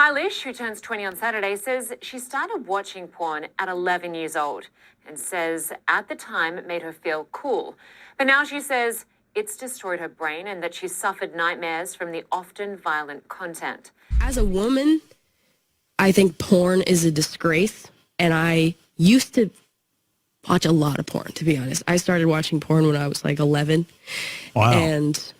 Eilish, who turns 20 on Saturday, says she started watching porn at 11 years old and says at the time it made her feel cool. But now she says it's destroyed her brain and that she's suffered nightmares from the often violent content. As a woman, I think porn is a disgrace, and I used to watch a lot of porn, to be honest. I started watching porn when I was like 11. Wow. And,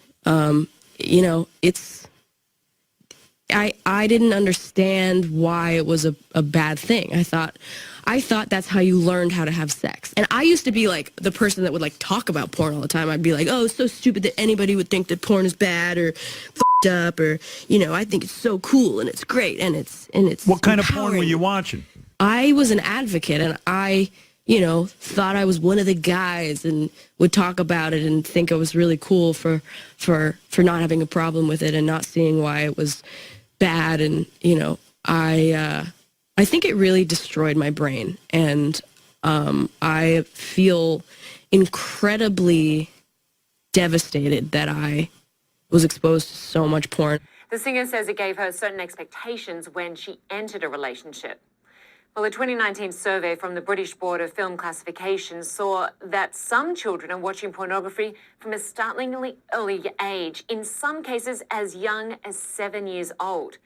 I didn't understand why it was a bad thing. I thought that's how you learned how to have sex. And I used to be like the person that would like talk about porn all the time. I'd be like, oh, it's so stupid that anybody would think that porn is bad or f***ed up, or, I think it's so cool and it's great and it's What kind of empowering. porn were you watching? I was an advocate, and I thought I was one of the guys and would talk about it and think it was really cool for not having a problem with it and not seeing why it was bad. And, I think it really destroyed my brain. And I feel incredibly devastated that I was exposed to so much porn. The singer says it gave her certain expectations when she entered a relationship. Well, a 2019 survey from the British Board of Film Classification saw that some children are watching pornography from a startlingly early age, in some cases as young as 7 years old.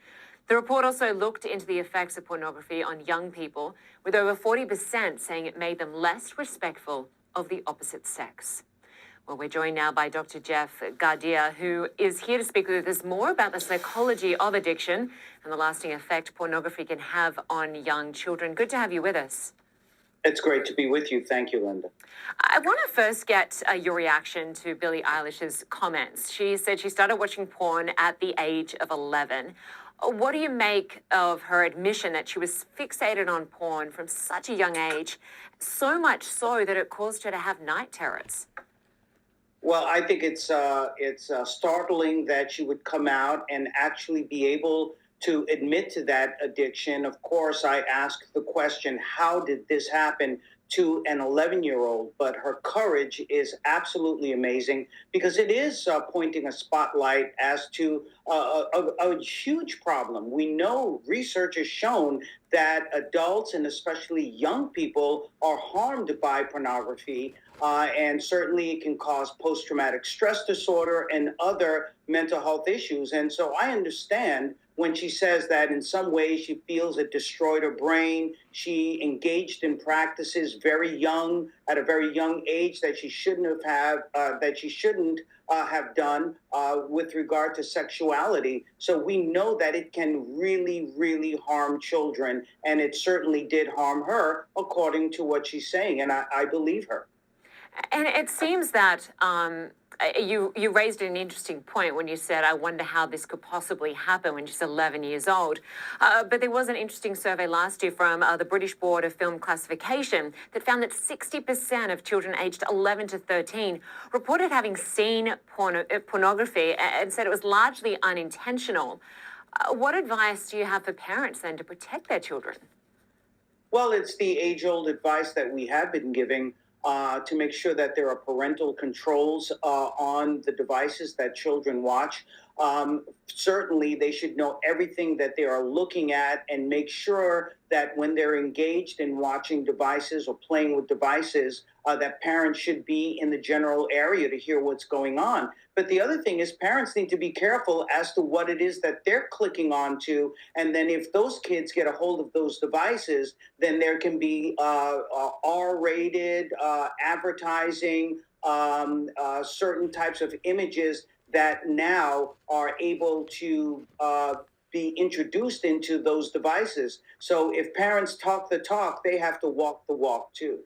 The report also looked into the effects of pornography on young people, with over 40% saying it made them less respectful of the opposite sex. Well, we're joined now by Dr. Jeff Gardia, who is here to speak with us more about the psychology of addiction and the lasting effect pornography can have on young children. Good to have you with us. It's great to be with you. Thank you, Linda. I want to first get your reaction to Billie Eilish's comments. She said she started watching porn at the age of 11. What do you make of her admission that she was fixated on porn from such a young age, so much so that it caused her to have night terrors? Well, I think it's startling that she would come out and actually be able to admit to that addiction. Of course, I asked the question, how did this happen to an 11-year-old? But her courage is absolutely amazing, because it is pointing a spotlight as to a huge problem. We know research has shown that adults and especially young people are harmed by pornography. And certainly it can cause post-traumatic stress disorder and other mental health issues. And so I understand when she says that in some ways she feels it destroyed her brain. She engaged in practices very young, at a very young age, that she shouldn't have done with regard to sexuality. So we know that it can really, really harm children, and it certainly did harm her, according to what she's saying, and I believe her. And it seems that you raised an interesting point when you said, I wonder how this could possibly happen when she's 11 years old. But there was an interesting survey last year from the British Board of Film Classification that found that 60% of children aged 11 to 13 reported having seen pornography and said it was largely unintentional. What advice do you have for parents then to protect their children? Well, it's the age-old advice that we have been giving, to make sure that there are parental controls on the devices that children watch. Certainly, they should know everything that they are looking at, and make sure that when they're engaged in watching devices or playing with devices, that parents should be in the general area to hear what's going on. But the other thing is, parents need to be careful as to what it is that they're clicking onto. And then if those kids get a hold of those devices, then there can be R-rated advertising, certain types of images that now are able to be introduced into those devices. So if parents talk the talk, they have to walk the walk too.